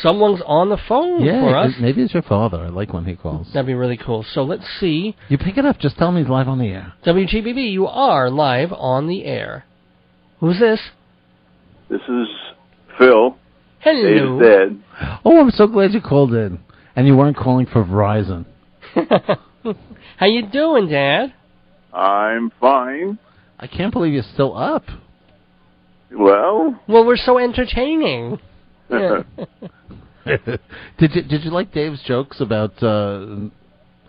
someone's on the phone for us. Maybe it's your father. I like when he calls. That'd be really cool. So let's see. You pick it up. Just tell him he's live on the air. WGBB, you are live on the air. Who's this? This is Phil. Hello. Dave's dad. Oh, I'm so glad you called in. And you weren't calling for Verizon. How you doing, Dad? I'm fine. I can't believe you're still up. Well, we're so entertaining. Yeah. Did you like Dave's jokes about I don't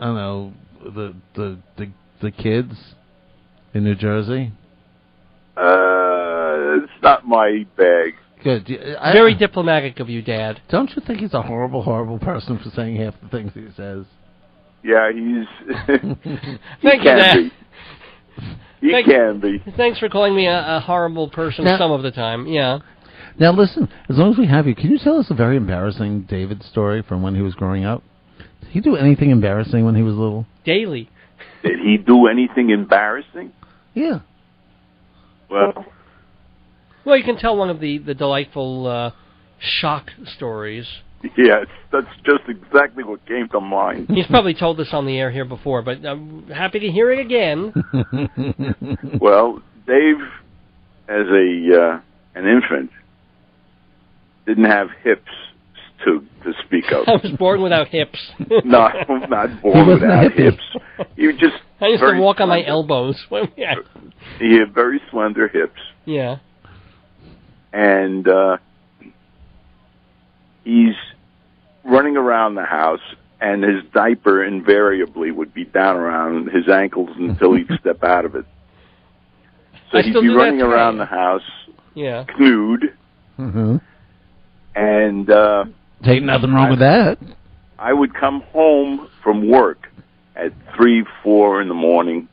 know the kids in New Jersey? it's not my bag. Good. Very diplomatic of you, Dad. Don't you think he's a horrible, horrible person for saying half the things he says? Yeah, he's. Thank you, Dad. He can be. Thanks for calling me a horrible person some of the time. Yeah. Now listen, as long as we have you, can you tell us a very embarrassing David story from when he was growing up? Did he do anything embarrassing when he was little? Daily. Did he do anything embarrassing? Yeah. Well, you can tell one of the delightful shock stories. Yes, that's just exactly what came to mind. He's probably told this on the air here before, but I'm happy to hear it again. Well, Dave, as an infant, didn't have hips to speak of. I was born without hips. No, I'm not born without hips. You just I used to walk on my elbows. He had very slender hips. Yeah. And he's running around the house, and his diaper invariably would be down around his ankles until he'd step out of it. So he'd be running around the house, nude, and ain't nothing wrong with that. I would come home from work at 3, 4 in the morning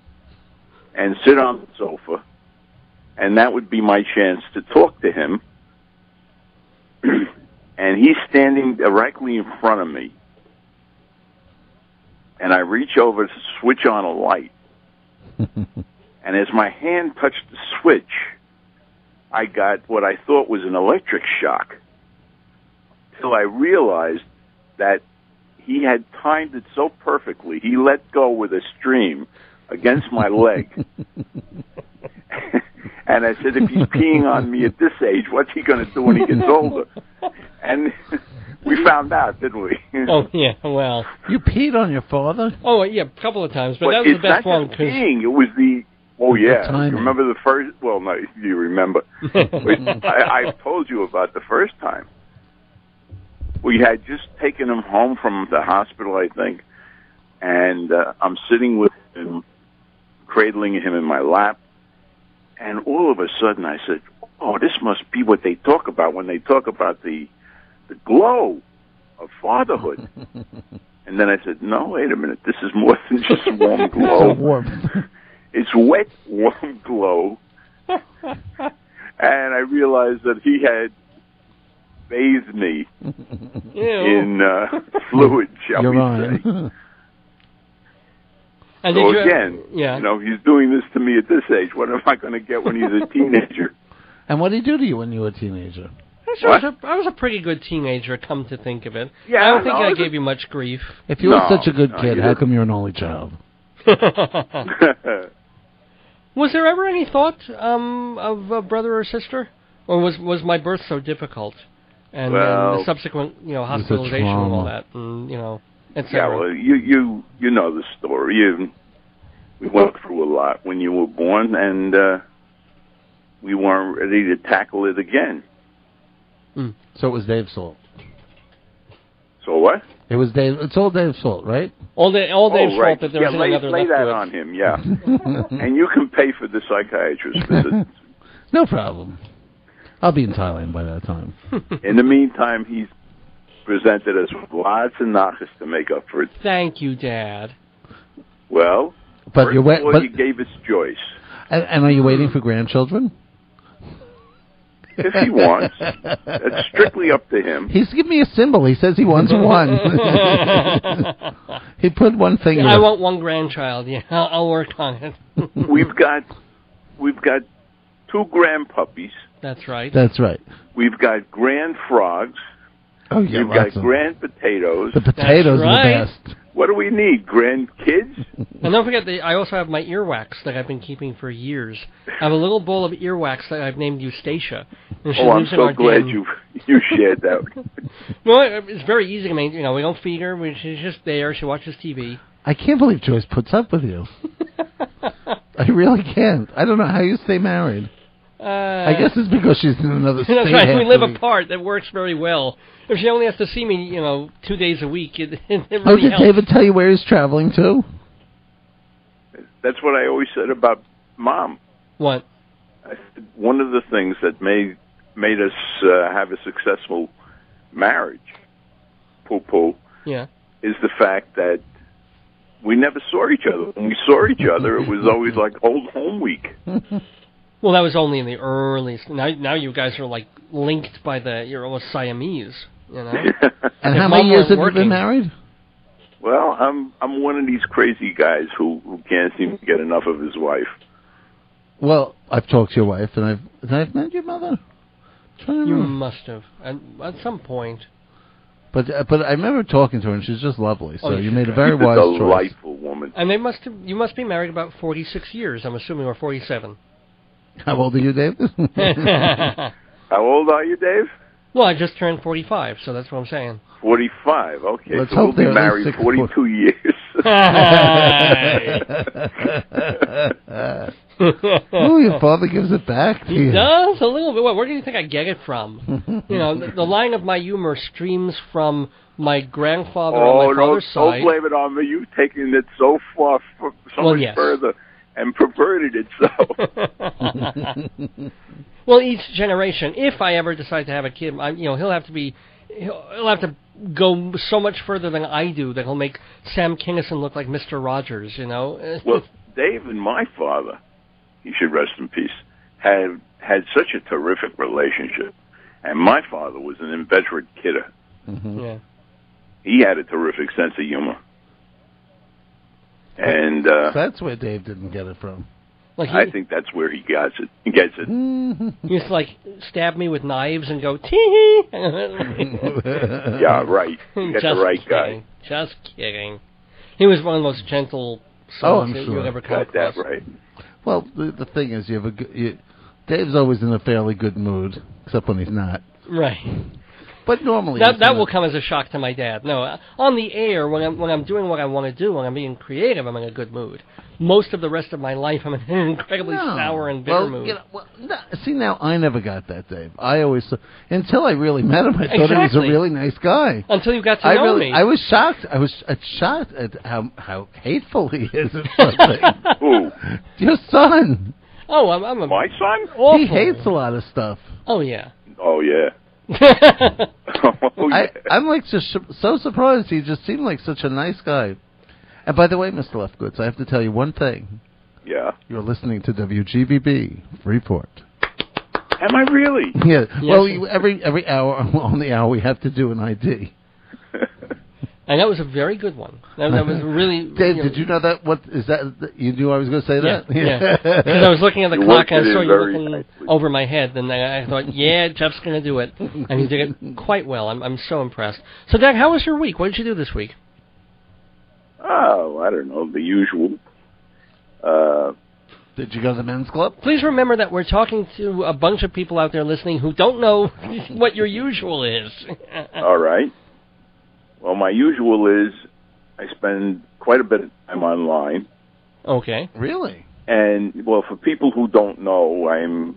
and sit on the sofa, and that would be my chance to talk to him. And he's standing directly in front of me. And I reach over to switch on a light. And as my hand touched the switch, I got what I thought was an electric shock. Till I realized that he had timed it so perfectly. He let go with a stream against my leg. And I said, if he's peeing on me at this age, what's he going to do when he gets older? And we found out, didn't we? Oh, yeah, well. You peed on your father? Oh, yeah, a couple of times, but that was the best one. It's not just peeing, it was the... Oh, yeah. You remember the first... Well, no, you remember. I told you about the first time. We had just taken him home from the hospital, I think, and I'm sitting with him, cradling him in my lap, and all of a sudden I said, oh, this must be what they talk about when they talk about the glow of fatherhood. And then I said, no, wait a minute, this is more than just warm glow. So warm. It's wet, warm glow. And I realized that he had bathed me in fluid, shall we say. And so again, he's doing this to me at this age. What am I going to get when he's a teenager? And what did he do to you when you were a teenager? I was a pretty good teenager, come to think of it. Yeah, I don't think I gave you much grief. If you were such a good kid, how come you're an only child? Was there ever any thought of a brother or sister? Or was my birth so difficult? And the subsequent, hospitalization and all that, and, et cetera. Yeah, well, you know the story. We went through a lot when you were born, and we weren't ready to tackle it again. So it was Dave's fault. So what? It was Dave. It's all Dave's fault, right? All Dave's fault that there was another lay that on him, yeah. And you can pay for the psychiatrist visit. No problem. I'll be in Thailand by that time. In the meantime, he's presented us with lots of nachas to make up for it. Thank you, Dad. Well, but he gave us Joyce. And are you waiting for grandchildren? If he wants. It's strictly up to him. He's given me a symbol. He says he wants one. He put one finger. I want one grandchild. Yeah, I'll work on it. We've got 2 grand puppies. That's right. That's right. We've got grand frogs. Oh, yeah, We've got grand potatoes. The potatoes are the best. What do we need? Grandkids? And don't forget, I also have my earwax that I've been keeping for years. I have a little bowl of earwax that I've named Eustacia. I'm so glad you shared that. No, it's very easy. I mean, you know, we don't feed her. She's just there. She watches TV. I can't believe Joyce puts up with you. I really can't. I don't know how you stay married. I guess it's because she's in another state. That's right. We live apart. That works very well. If she only has to see me, 2 days a week, it really did helps. David tell you where he's traveling to? That's what I always said about Mom. What? I said one of the things that made us have a successful marriage, poo-poo, is the fact that we never saw each other. When we saw each other, it was always like old home week. Well, that was only in the early. Now you guys are like linked by you're almost Siamese, you know. And how many years have you been married? Well, I'm one of these crazy guys who can't seem to get enough of his wife. Well, I've talked to your wife, and I've met your mother. You must have at some point. But I remember talking to her, and she's just lovely. So you made a very wise choice. Delightful woman. And you must be married about 46 years, I'm assuming, or 47. How old are you, Dave? How old are you, Dave? Well, I just turned 45, so that's what I'm saying. 45, okay. Let's so hope we'll be married 42 years. Oh, your father gives it back to you. He does, a little bit. Where do you think I get it from? The line of my humor streams from my grandfather on my father's side. Don't blame it on me. You've taken it so far, so much further, and perverted it so. Well, each generation, if I ever decide to have a kid, he'll have to go so much further than I do that he'll make Sam Kinison look like Mr. Rogers, Well, Dave and my father, he should rest in peace, had such a terrific relationship. And my father was an inveterate kidder. Mm-hmm. Yeah. He had a terrific sense of humor. And that's where Dave didn't get it from. I think that's where he gets it. He gets it. He used to stab me with knives and go tee. Yeah, right. You got the right guy. Just kidding. He was one of the most gentle souls that you've ever come across. That right. Well, the thing is, Dave's always in a fairly good mood, except when he's not. Right. But normally that will come as a shock to my dad. No, on the air, when I'm doing what I want to do, when I'm being creative, I'm in a good mood. Most of the rest of my life, I'm in an incredibly sour and bitter mood. See, now I never got that, Dave. I always, until I really met him, I thought he was a really nice guy. Until you got to know me. I was shocked. I was shocked at how hateful he is at something. Who? Your son. Oh, I'm my son? Awful. He hates a lot of stuff. Oh, yeah. Oh, yeah. I'm just so surprised. He just seemed like such a nice guy. And by the way, Mr. Lefkowitz, I have to tell you one thing. Yeah. You're listening to WGBB Freeport. Am I really? Yeah. Yes. Well, every hour on the hour we have to do an ID. And that was a very good one. That was really... Dave, did you know that? What is that? You knew I was going to say that? Yeah. Because I was looking at the clock and I saw you looking over my head, and I thought, Jeff's going to do it. And he did it quite well. I'm so impressed. So, Doug, how was your week? What did you do this week? Oh, I don't know, the usual. Did you go to the men's club? Please remember that we're talking to a bunch of people out there listening who don't know what your usual is. All right. Well, my usual is I spend quite a bit of time online. Okay. Really? And, well, for people who don't know, I'm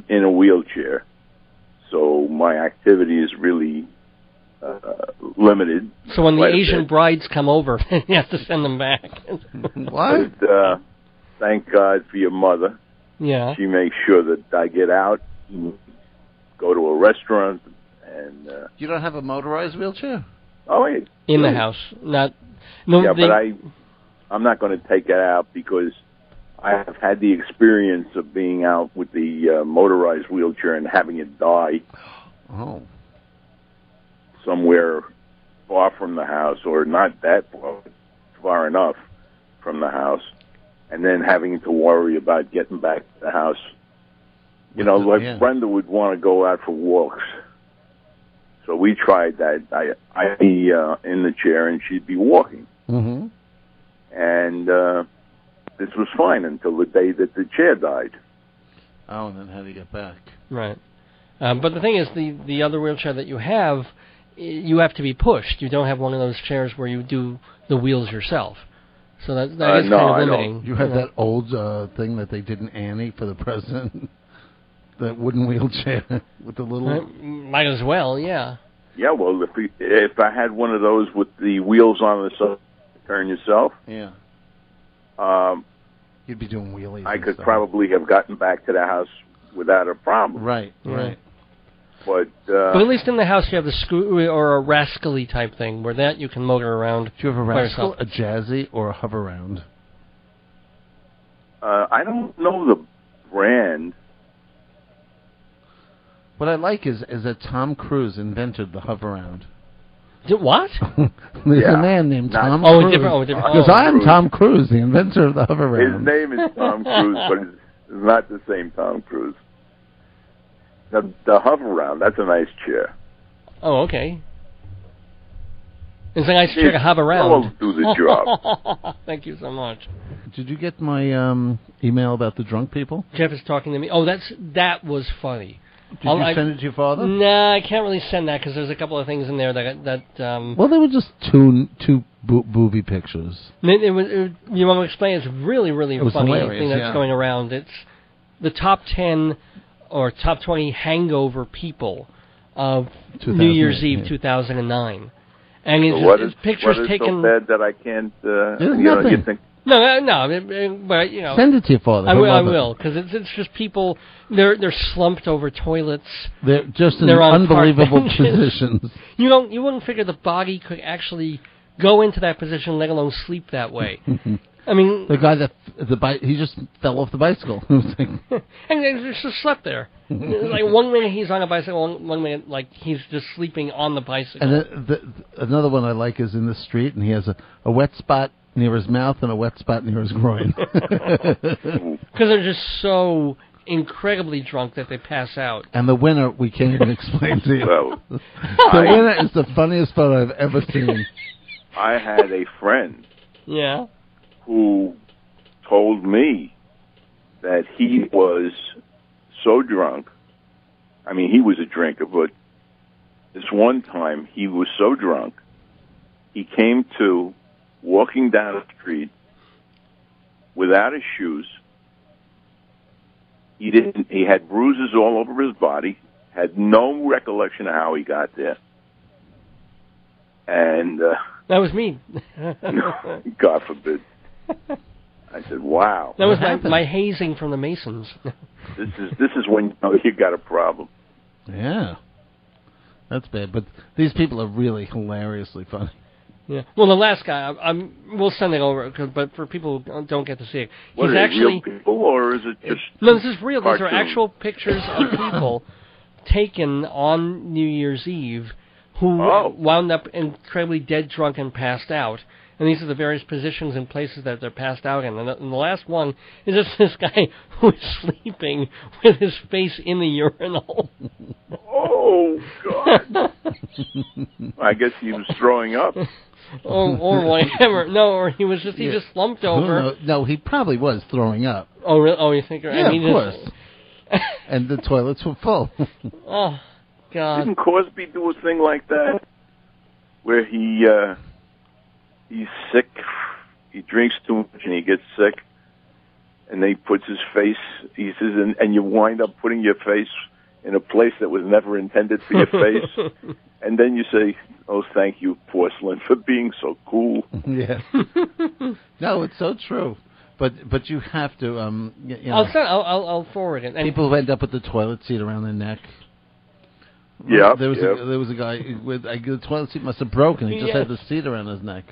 in a wheelchair. So my activity is really limited. So when the Asian brides come over, you have to send them back. What? But, thank God for your mother. Yeah. She makes sure that I get out, go to a restaurant, and... You don't have a motorized wheelchair? Oh, wait. In the house. But I'm not going to take it out because I have had the experience of being out with the motorized wheelchair and having it die. Oh. Somewhere far from the house, or not that far enough from the house, and then having to worry about getting back to the house. Brenda would want to go out for walks. So we tried that. I'd be in the chair and she'd be walking. Mm-hmm. And this was fine until the day that the chair died. Oh, and then how do you get back? Right. But the thing is, the other wheelchair that you have to be pushed. You don't have one of those chairs where you do the wheels yourself. So that is kind of limiting. You have that old thing that they did in Annie for the president, that wooden wheelchair with the little... Might as well, yeah. Yeah, well, if I had one of those with the wheels on the side, turn yourself... Yeah. You'd be doing wheelies. I could probably have gotten back to the house without a problem. Right. But at least in the house you have the screw or a rascally type thing, where that you can motor around. Do you have a rascal, a jazzy, or a hover round? I don't know the brand. What I like is that Tom Cruise invented the hover round. What? There's a man named Tom Cruise. Different. Because I am Tom Cruise, the inventor of the hover round. His name is Tom Cruise, but it's not the same Tom Cruise. The hover round, that's a nice chair. Oh, okay. It's a nice chair to hover around. Will do the job. Thank you so much. Did you get my email about the drunk people? Jeff is talking to me. Oh, that was funny. Did you send it to your father? No, I can't really send that because there's a couple of things in there that. Well, they were just two booby pictures. You want to explain? It's really, really funny thing that's going around. It's the top 10 or top 20 hangover people of New Year's Eve 2009. And it's pictures taken. So bad that I can't. You think. No, but send it to your father. I will, because it's just people. They're slumped over toilets. They're just in unbelievable positions. You wouldn't figure the body could actually go into that position, let alone sleep that way. I mean, the guy he just fell off the bicycle, and he just slept there. Like 1 minute he's on a bicycle, one minute like he's just sleeping on the bicycle. And another one I like is in the street, and he has a wet spot near his mouth and a wet spot near his groin. Because they're just so incredibly drunk that they pass out. And the winner, we can't even explain to you. Well, the winner is the funniest photo I've ever seen. I had a friend who told me that he was so drunk. I mean, he was a drinker, but this one time he was so drunk, he came to walking down the street without his shoes. He had bruises all over his body, had no recollection of how he got there. And that was me. God forbid. I said, "Wow." That was my hazing from the Masons. This is when you got a problem. Yeah, that's bad. But these people are really hilariously funny. Yeah. Well, the last guy, we'll send it over, but for people who don't get to see it, what, he's actually real people, or is it just? No, this is real. Cartoon? These are actual pictures of people taken on New Year's Eve who wound up incredibly dead drunk and passed out. And these are the various positions and places that they're passed out in. And the last one is just this guy who is sleeping with his face in the urinal. Oh, God. I guess he was throwing up. or whatever. No, or he just slumped over. No, he probably was throwing up. Oh, really? Oh, you think? Yeah, of course. And the toilets were full. Oh, God. Didn't Cosby do a thing like that? Where he's sick, he drinks too much and he gets sick, and then he puts his face, he says, and you wind up putting your face in a place that was never intended for your face, and then you say, "Oh, thank you, porcelain, for being so cool." Yeah. No, it's so true. But you have to. I'll forward it. People who end up with the toilet seat around their neck. Yeah. There was a guy with the toilet seat must have broken. He just had the seat around his neck.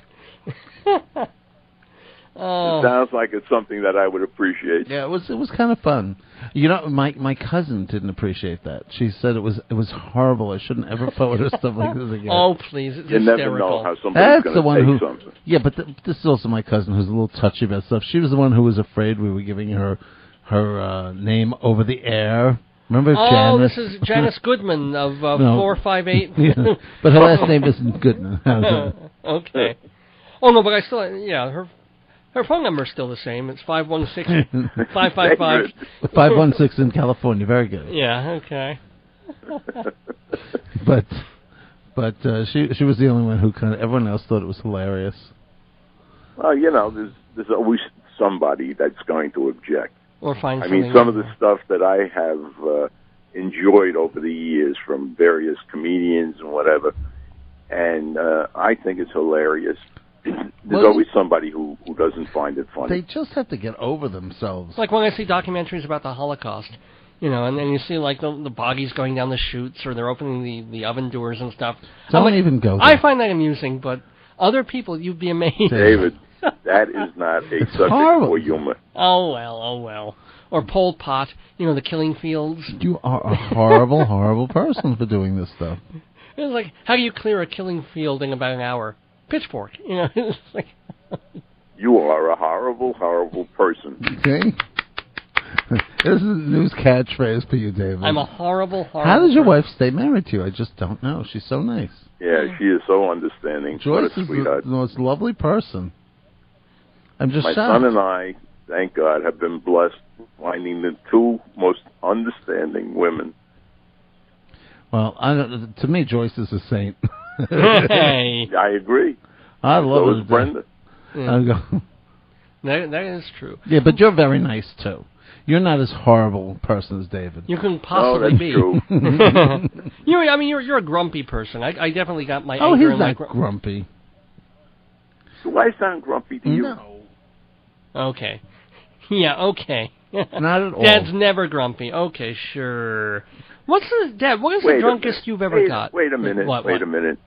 It sounds like it's something that I would appreciate. Yeah, it was kind of fun. You know, my cousin didn't appreciate that. She said it was horrible. I shouldn't ever forward her stuff like this again. Oh, please, it's you hysterical. never know how somebody's going to take something. Yeah, but this is also my cousin who's a little touchy about stuff. She was the one who was afraid we were giving her name over the air. Remember Oh, Janice? this is Janice Goodman of No. 458. Yeah, but her last name isn't Goodman. Okay. Oh, no, but I still, her phone number's still the same. It's 516-555. 516 in California. Very good. Yeah, okay. But she was the only one who everyone else thought it was hilarious. Well, there's always somebody that's going to object. Or find I mean, some of the stuff that I have enjoyed over the years from various comedians and whatever, and I think it's hilarious. There's always somebody who doesn't find it funny. They just have to get over themselves. Like when I see documentaries about the Holocaust, and then you see like the boggies going down the chutes, or they're opening the oven doors and stuff. Don't even go there. I find that amusing, but other people, you'd be amazed. David, that is not a subject for humor. Oh well. Or Pol Pot, the killing fields. You are a horrible, horrible person for doing this stuff. It's like, how do you clear a killing field in about an hour? Pitchfork, It's like you are a horrible, horrible person. Okay. This is a news catchphrase for you, David. I'm a horrible, horrible How does your person. wife stay married to you? I just don't know. She's so nice. Yeah, she is so understanding. Joyce What a is sweetheart. the most lovely person. I'm just My shocked. son and I, thank God, have been blessed finding the two most understanding women. Well, to me, Joyce is a saint. Hey. I agree. I love So it. is Brenda. Yeah. That is true. Yeah, but you're very nice, too. You're not as horrible a person as David. You couldn't possibly that's be. True. You're a grumpy person. I definitely got my anger he's and not my grumpy. Do I sound grumpy to you? No. Okay. Yeah, okay. Not at all. Dad's never grumpy. Okay, sure. What is the drunkest you've ever got? Wait a minute. What? Wait a minute.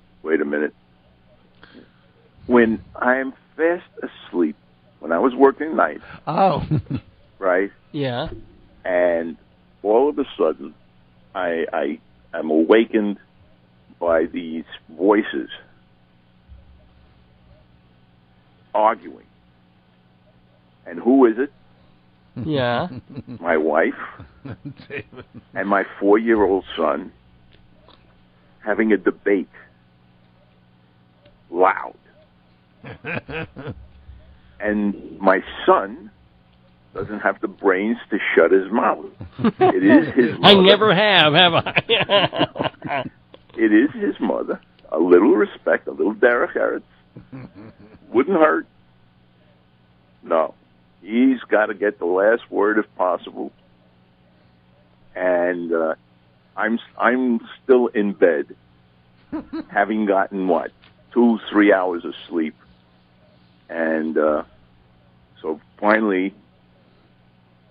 When I'm fast asleep, when I was working nights, Oh. right? Yeah. And all of a sudden, I am awakened by these voices arguing. And who is it? Yeah. My wife and my 4-year-old son having a debate. Loud. And my son doesn't have the brains to shut his mouth. It is his mother. I never have I? It is his mother. A little respect, a little Derek Eretz. Wouldn't hurt. No. He's got to get the last word if possible. And I'm still in bed, having gotten, 2-3 hours of sleep. And so finally,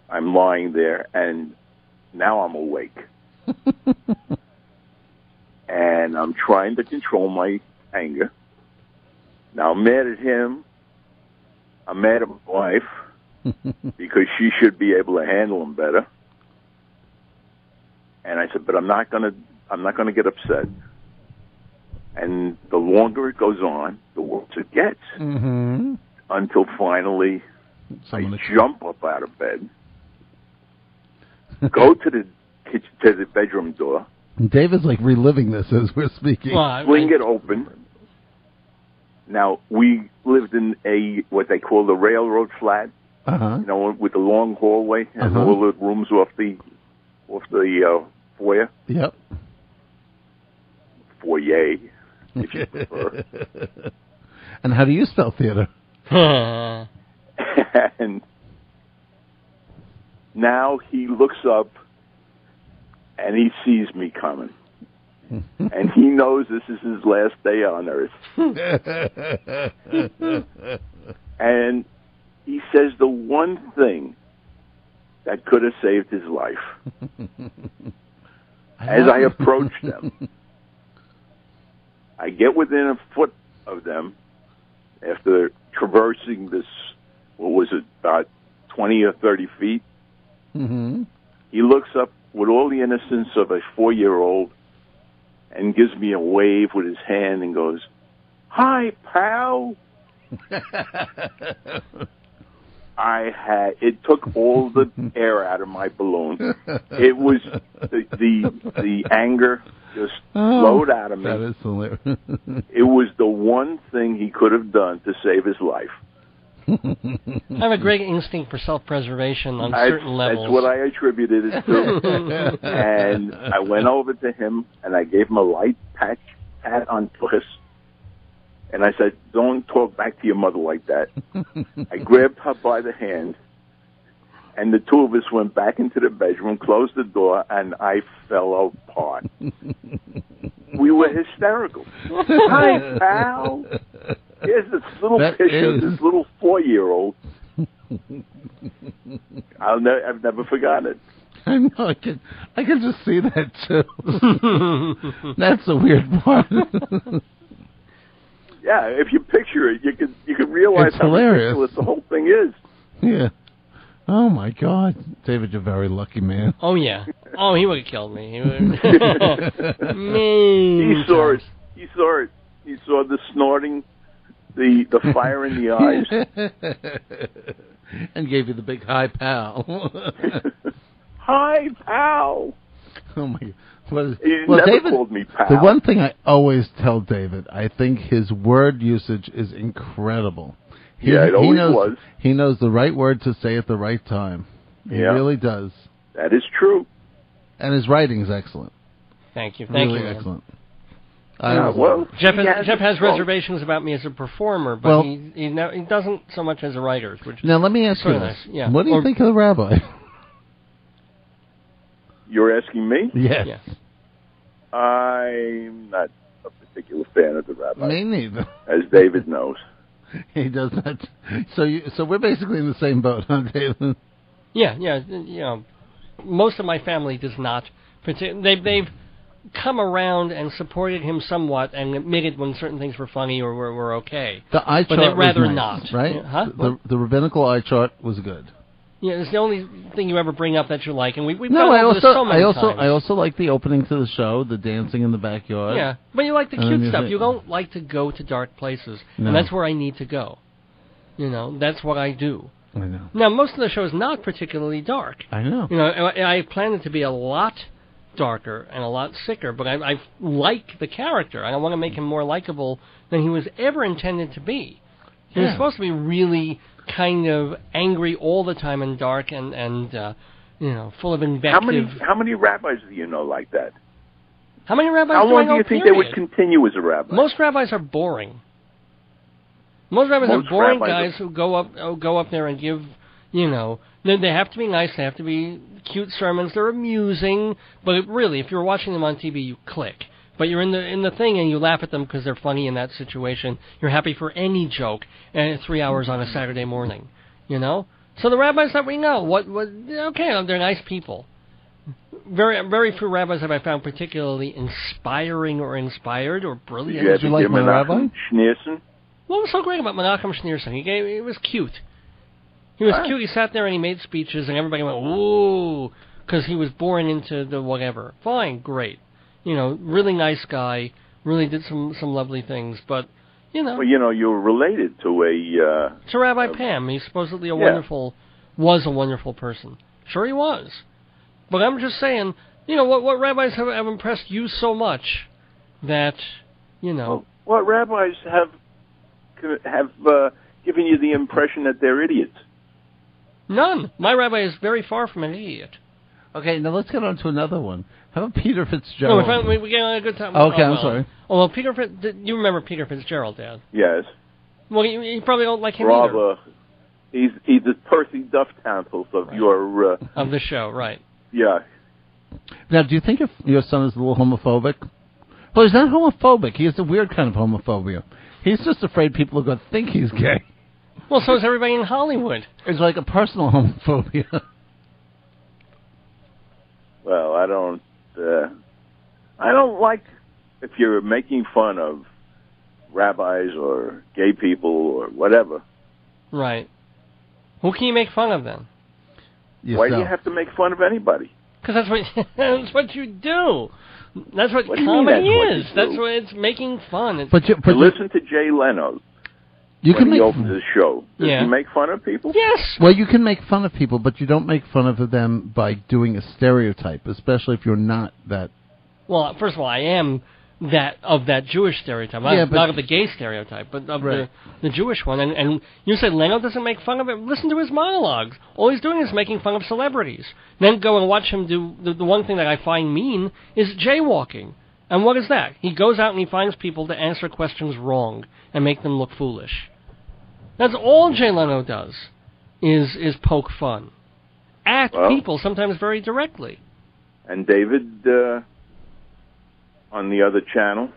I'm lying there, and now I'm awake. And I'm trying to control my anger. Now I'm mad at him. I'm mad at my wife because she should be able to handle him better. And I said, but I'm not gonna get upset. And the longer it goes on, the worse it gets. Mm-hmm. Until finally, I jump up out of bed, go to the kitchen, to the bedroom door. David's like reliving this as we're speaking. Swing it open. Now, we lived in what they call the railroad flat, with the long hallway and all the rooms off the foyer. Yep. Foyer, if you prefer. And how do you spell theater? And now he looks up and he sees me coming. And he knows this is his last day on earth. And he says the one thing that could have saved his life. As I approach them, I get within a foot of them after traversing this, about 20 or 30 feet. Mm-hmm. He looks up with all the innocence of a 4-year-old and gives me a wave with his hand and goes, "Hi, pal." It took all the air out of my balloon. It was the anger just flowed out of me. That is hilarious. It was the one thing he could have done to save his life. I have a great instinct for self-preservation on certain levels. That's what I attributed it to. And I went over to him, and I gave him a light pat on puss. And I said, don't talk back to your mother like that. I grabbed her by the hand, and the two of us went back into the bedroom, closed the door, and I fell apart. We were hysterical. Hi, pal. Here's this little picture of this little 4-year-old. I've never forgotten it. I know. I can just see that too. That's the weird part. Yeah, if you picture it, you can realize it's how hilarious. ridiculous the whole thing is. Yeah. Oh my God, David, you're a very lucky man. Oh yeah. Oh, he would have killed me. He saw it. He saw it. He saw the snorting, the fire in the eyes, and gave you the big hi, pal. Hi, pal. Oh my God. He never called me pal. The one thing I always tell David, I think his word usage is incredible. It always was. He knows the right word to say at the right time. He really does. That is true. And his writing is excellent. Thank you. Really man. excellent. Jeff has reservations about me as a performer, but he doesn't so much as a writer. Which now, let me ask you this. Nice. Yeah. What do you think of the rabbi? You're asking me? Yes. I'm not a particular fan of the rabbi. Me neither. As David knows. He does not. So we're basically in the same boat, huh, David? Yeah. You know, most of my family does not. They've come around and supported him somewhat and admitted when certain things were funny or were okay. The eye chart but they'd rather was nice, not, right? Huh? The rabbinical eye chart was good. Yeah, it's the only thing you ever bring up that you like, and we've I I also like the opening to the show, the dancing in the backyard. Yeah, but you like the cute stuff. You don't like to go to dark places, and that's where I need to go. You know, that's what I do. I know. Now, most of the show is not particularly dark. I know. You know, I planned it to be a lot darker and a lot sicker, but I like the character. I want to make him more likable than he was ever intended to be. He was supposed to be really kind of angry all the time and dark and you know, full of invective. How many rabbis do you know like that? How many rabbis How long do you think they would continue as a rabbi? Most rabbis are boring. Most rabbis are boring guys who go up there and give, you know, they have to be nice, they have to be cute sermons, they're amusing, but really, if you're watching them on TV, you click. But you're in the thing and you laugh at them because they're funny in that situation. You're happy for any joke, and 3 hours on a Saturday morning, you know. So the rabbis that we know, okay, they're nice people. Very few rabbis have I found particularly inspiring or inspired or brilliant. Did you like my rabbi? Schneerson? What was so great about Menachem Schneerson? He was cute. He was cute. He sat there and he made speeches, and everybody went, ooh, because he was born into the whatever. Fine, great. You know, really nice guy, really did some lovely things, but, you know. Well, you know, you're related to to Rabbi Pam. He's supposedly was a wonderful person. Sure he was. But I'm just saying, you know, what rabbis have impressed you so much that, you know. Well, what rabbis have given you the impression that they're idiots? None. My rabbi is very far from an idiot. Okay, now let's get on to another one. How about Peter Fitzgerald? No, we get on a good time. Okay, I'm sorry. Oh, well, you remember Peter Fitzgerald, Dad? Yes. Well, you probably don't like him either. He's the Percy Duff Tonsils of your... of the show, right. Yeah. Now, do you think if your son is a little homophobic? Well, he's not homophobic. He has a weird kind of homophobia. He's just afraid people are going to think he's gay. Well, so is everybody in Hollywood. It's like a personal homophobia. Well, I don't like if you're making fun of rabbis or gay people or whatever. Right. Who can you make fun of then? Yourself. Why do you have to make fun of anybody? Because that's what you do. That's what comedy is. That's what it's making fun. But listen to Jay Leno. when he opens his show. Does he make fun of people? Yes. Well, you can make fun of people, but you don't make fun of them by doing a stereotype, especially if you're not that. Well, first of all, I am that Jewish stereotype. Not of the gay stereotype, but of the Jewish one. And you said Leno doesn't make fun of it? Listen to his monologues. All he's doing is making fun of celebrities. Then go and watch him do the one thing that I find mean is jaywalking. And what is that? He goes out and he finds people to answer questions wrong and make them look foolish. That's all Jay Leno does, is poke fun at people, sometimes very directly. And David, on the other channel?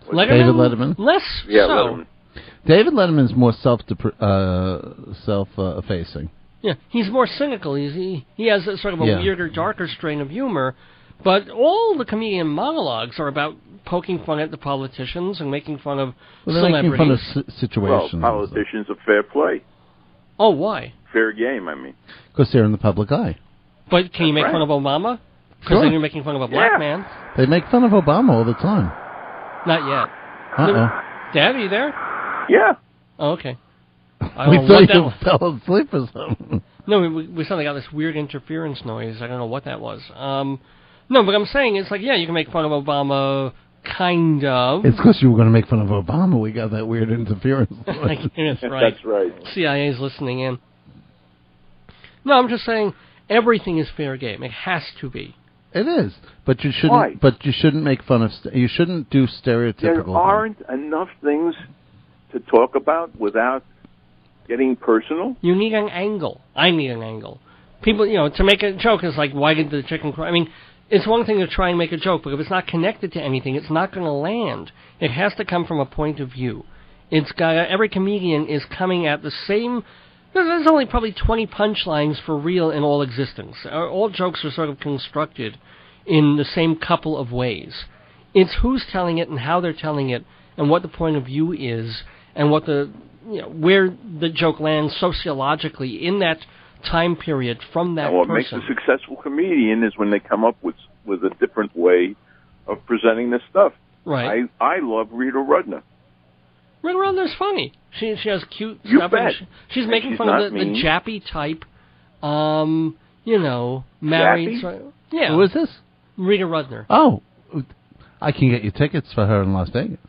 David Letterman? Less so. Letterman. David Letterman's more self-effacing. Yeah, he's more cynical. He has a sort of a weirder, darker strain of humor. But all the comedian monologues are about poking fun at the politicians and making fun of celebrities. Making fun of situations. Well, politicians are fair play. Oh, why? Fair game, I mean. Because they're in the public eye. But can you make fun of Obama? Because then you're making fun of a black man. They make fun of Obama all the time. Not yet. Dad, are you there? Yeah. Oh, okay. We thought you fell asleep or something. No, we suddenly got this weird interference noise. I don't know what that was. No, but I'm saying it's like, you can make fun of Obama, kind of. It's because you were going to make fun of Obama. We got that weird interference. That's right. That's right. CIA's listening in. No, I'm just saying everything is fair game. It has to be. It is, but you shouldn't. Why? But you shouldn't make fun of. You shouldn't do stereotypical. There aren't enough things to talk about without getting personal. You need an angle. I need an angle. People, to make a joke is like, why did the chicken cry? I mean, it's one thing to try and make a joke, but if it's not connected to anything, it's not going to land. It has to come from a point of view. It's got every comedian is coming at the same. There's only probably 20 punchlines for real in all existence. All jokes are sort of constructed in the same couple of ways. It's who's telling it and how they're telling it, and what the point of view is, and what where the joke lands sociologically in that time period from that person. What makes a successful comedian is when they come up with a different way of presenting this stuff. Right. I love Rita Rudner. Rita Rudner's funny. She has cute you stuff. Bet. She's making fun of the Jappy type, married. Yeah. Who is this? Rita Rudner. Oh, I can get you tickets for her in Las Vegas.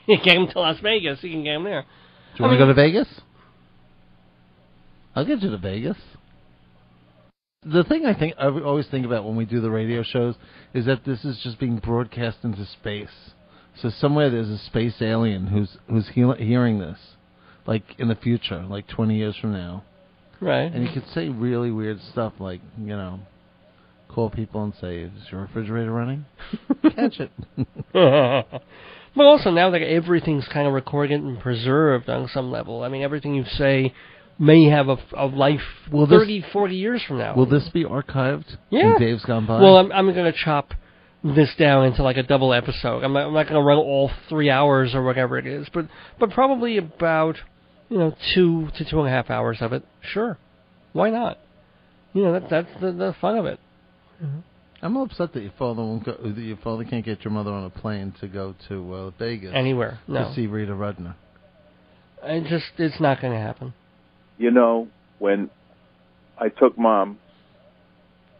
You get them to Las Vegas. You can get them there. Do you want to go to Vegas? I'll get you to Vegas. The thing I always think about when we do the radio shows is that this is just being broadcast into space. So somewhere there's a space alien who's hearing this, like in the future, like 20 years from now. Right. And you could say really weird stuff like, call people and say, is your refrigerator running? Catch it. But also now that everything's kind of recorded and preserved on some level, I mean, everything you say may have a life 30, 40 years from now. Will this be archived in Dave's Gone By? Well, I'm going to chop this down into like a double episode. I'm not going to run all 3 hours or whatever it is, but probably about 2 to 2.5 hours of it. Sure, why not? That's the fun of it. Mm-hmm. I'm upset that your father won't go. That your father can't get your mother on a plane to go to Vegas anywhere to see Rita Rudner. It's not going to happen. When I took Mom,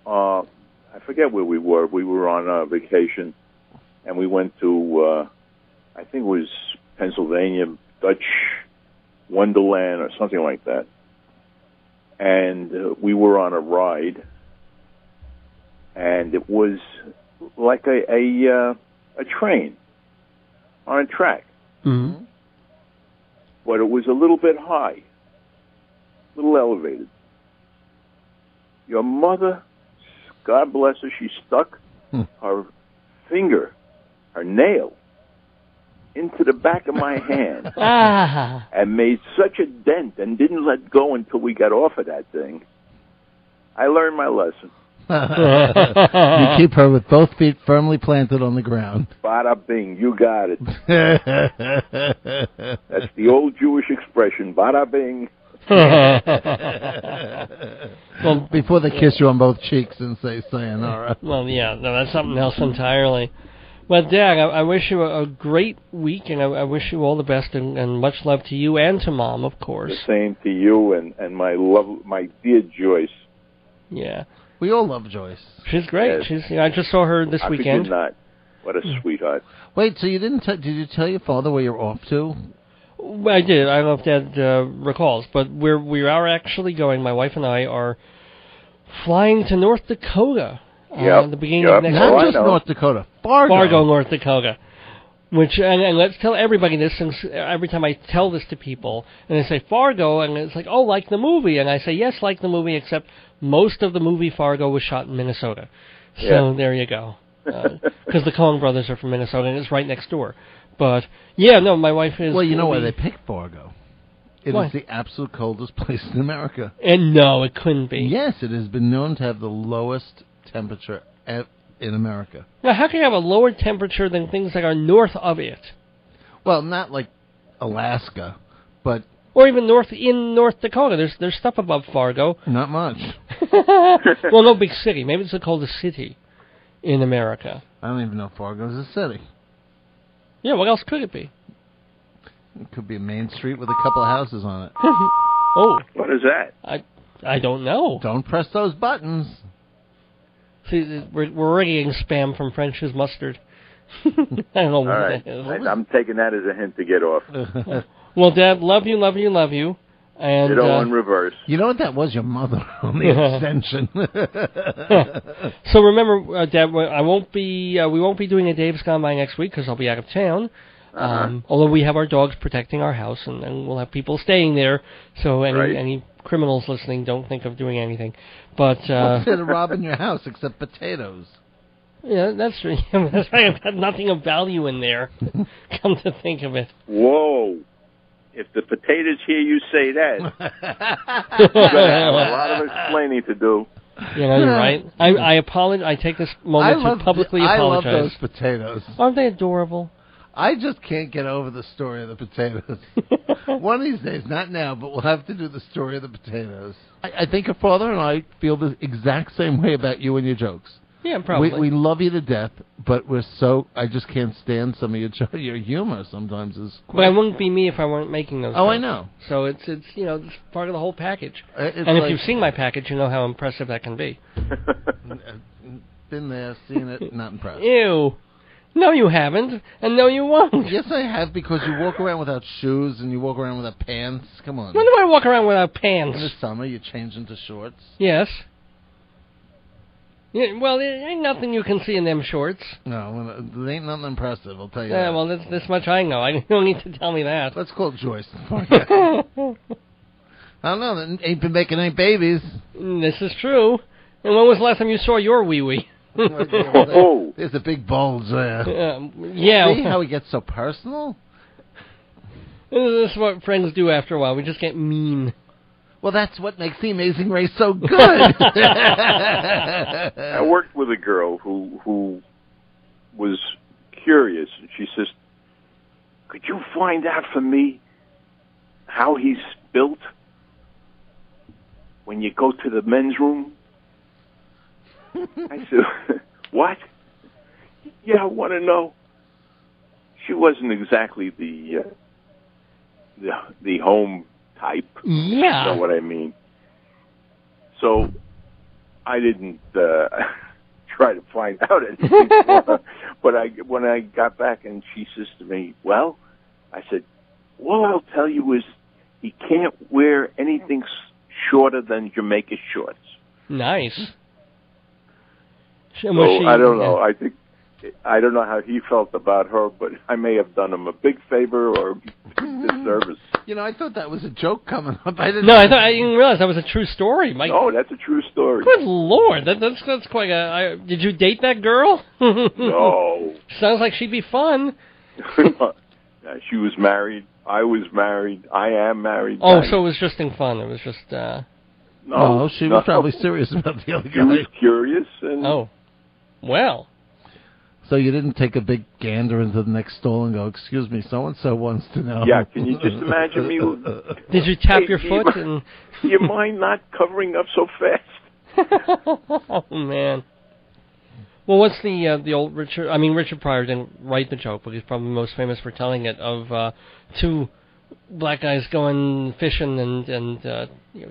I forget where we were. We were on vacation, and we went to, I think it was Pennsylvania, Dutch Wonderland or something like that. And we were on a ride, and it was like a train on a track. Mm-hmm. But it was a little bit high. Little elevated. Your mother, God bless her, she stuck her finger, her nail, into the back of my hand and made such a dent and didn't let go until we got off of that thing. I learned my lesson. You keep her with both feet firmly planted on the ground. Bada bing, you got it. That's the old Jewish expression, bada bing. Well, before they kiss you on both cheeks and say sayonara. Well, yeah, no, that's something else entirely. Well, Dad, I wish you a great week, and I wish you all the best, and much love to you and to Mom, of course. The same to you and my dear Joyce. Yeah. We all love Joyce. She's great. Yes. I just saw her this weekend. I could not. What a sweetheart. Wait, so you didn't? Did you tell your father where you're off to? Well, I did. I don't know if Dad recalls, but we are actually going. My wife and I are flying to North Dakota. At the beginning of next Not week. just North Dakota, Fargo, North Dakota. Which and let's tell everybody this, since every time I tell this to people, and they say Fargo, and it's like, oh, like the movie, and I say yes, like the movie, except most of the movie Fargo was shot in Minnesota. So there you go, because the Coen brothers are from Minnesota, and it's right next door. But yeah, no, my wife is. Well, you know why they picked Fargo? It is the absolute coldest place in America. And no, it couldn't be. Yes, it has been known to have the lowest temperature in America. Now, how can you have a lower temperature than things that are north of it? Well, not like Alaska, but... Or even in North Dakota. There's stuff above Fargo. Not much. Well, no big city. Maybe it's the coldest city in America. I don't even know if Fargo's a city. Yeah, what else could it be? It could be a main street with a couple of houses on it. Oh. What is that? I don't know. Don't press those buttons. See, we're already getting spam from French's Mustard. I don't know what that is. I'm taking that as a hint to get off. Well, Dad, love you, love you, love you. And in reverse. You know what that was? Your mother on the extension. So remember, Dad, we won't be doing a Dave's Gone By next week because I'll be out of town. Although we have our dogs protecting our house, and we'll have people staying there, so any criminals listening don't think of doing anything. But what's there to rob in your house except potatoes? Yeah, that's true. That's right. I've got nothing of value in there. Come to think of it. Whoa. If the potatoes hear you say that, you're going to have a lot of explaining to do. You know, you're right. I apologize. I take this moment to publicly apologize. I love those potatoes. Aren't they adorable? I just can't get over the story of the potatoes. One of these days, not now, but we'll have to do the story of the potatoes. I think your father and I feel the exact same way about you and your jokes. Yeah, probably. We love you to death, but I just can't stand some of your humor sometimes. But I wouldn't be me if I weren't making those jokes. I know. So it's it's part of the whole package. And if you've seen my package, you know how impressive that can be. Been there, seen it, not impressed. Ew. No, you haven't, and no, you won't. Yes, I have, because you walk around without shoes and you walk around without pants. Come on. When do I walk around without pants? In the summer, you change into shorts. Yes. Yeah, well, there ain't nothing you can see in them shorts. No, there ain't nothing impressive, I'll tell you that. Well, this much I know. You don't need to tell me that. Let's call Joyce. I don't know. They ain't been making any babies. This is true. And when was the last time you saw your wee-wee? There's a big bulge there. Yeah. See how he gets so personal? This is what friends do after a while. We just get mean. Well, that's what makes The Amazing Race so good. I worked with a girl who was curious. She says, could you find out for me how he's built when you go to the men's room? I said, what? Yeah, I want to know. She wasn't exactly the home type. Yeah. You know what I mean? So I didn't try to find out anything for her. But when I got back and she says to me, well, I said, all I'll tell you is he can't wear anything shorter than Jamaica shorts. Nice. So I don't know. I don't know how he felt about her, but I may have done him a big favor or disservice. You know, I thought that was a joke coming up. I didn't realize that was a true story. No, that's a true story. Good Lord, that's quite a. Did you date that girl? No. Sounds like she'd be fun. She was married. I was married. I am married. Oh, so it was just in fun. It was just. No, she was probably serious about the other guy. She was curious and. Oh, well. So you didn't take a big gander into the next stall and go, excuse me, so-and-so wants to know. Yeah, can you just imagine me? Did you tap your foot? Do you mind not covering up so fast? Oh, man. Well, what's the old Richard? I mean, Richard Pryor didn't write the joke, but he's probably most famous for telling it of two black guys going fishing and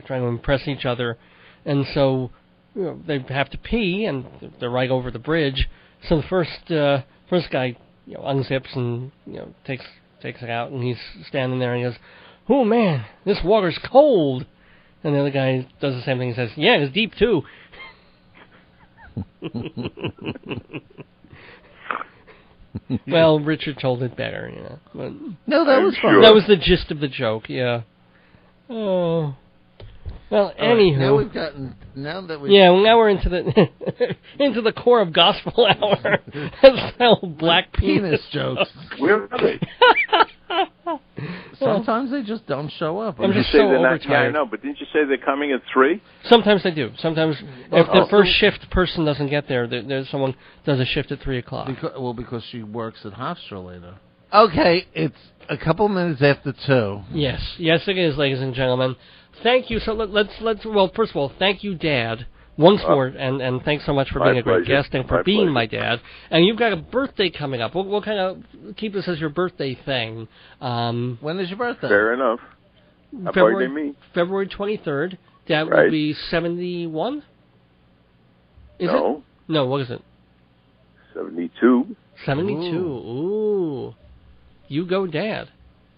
trying to impress each other, and so they have to pee, and they're right over the bridge. So the first guy unzips and takes it out, and he's standing there and he goes, "Oh man, this water's cold." And the other guy does the same thing. He says, "Yeah, it's deep too." Well, Richard told it better, But no, that was fun. Sure. That was the gist of the joke, yeah. Oh. Well, anywho. Now that we're into the into the core of Gospel Hour. That's how black penis jokes. Where are they? Sometimes they just don't show up. I'm just so overtired. Yeah, I know, but didn't you say they're coming at 3? Sometimes they do. Sometimes if the first shift person doesn't get there, there's someone does a shift at 3 o'clock. Because she works at Hofstra later. Okay, it's a couple minutes after 2. Yes, it is, ladies and gentlemen. Thank you. So let's. Well, first of all, thank you, Dad, once more, and thanks so much for being a great guest and for being my dad. And you've got a birthday coming up. We'll kind of keep this as your birthday thing. When is your birthday? Fair enough. February 23rd. Dad will be 71. Is it? No, what is it? 72. 72. Ooh. You go, Dad.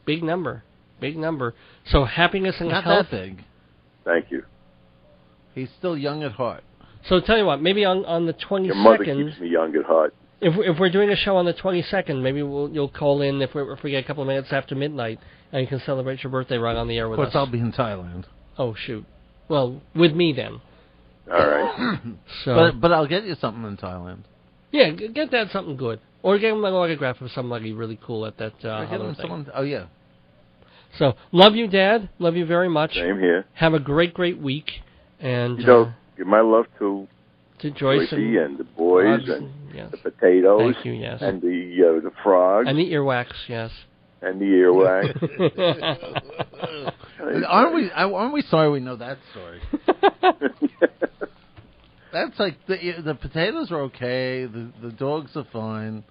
Big number. So happiness and health. Not that big. Thank you. He's still young at heart. So tell you what, maybe on the 22nd... Your mother keeps me young at heart. If we're doing a show on the 22nd, maybe you'll call in if we get a couple of minutes after midnight, and you can celebrate your birthday right on the air with us. Of course, I'll be in Thailand. Oh, shoot. Well, with me then. All right. But I'll get you something in Thailand. Yeah, get Dad something good. Or get him an autograph of somebody really cool at that holiday thing. Oh, yeah. So, love you, Dad. Love you very much. Same here. Have a great week. And give my love to Joyce and the boys and yes. the potatoes. Thank you, yes. And the frogs. And the earwax, yes. And the earwax. Aren't we sorry we know that story? That's like the potatoes are okay. The dogs are fine.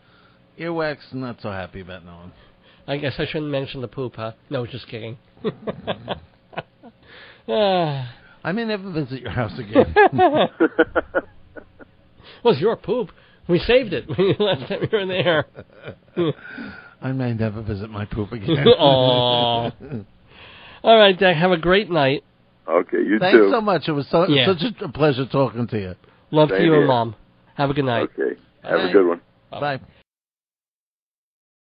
Earwax, not so happy about knowing. I guess I shouldn't mention the poop, huh? No, just kidding. I may never visit your house again. Well, it's your poop. We saved it last time you were there. I may never visit my poop again. Aww. All right, Dak, have a great night. Okay, you Thanks too. Thanks so much. It was such a pleasure talking to you. Love to you and Mom. Have a good night. Okay. Have a good one. Bye.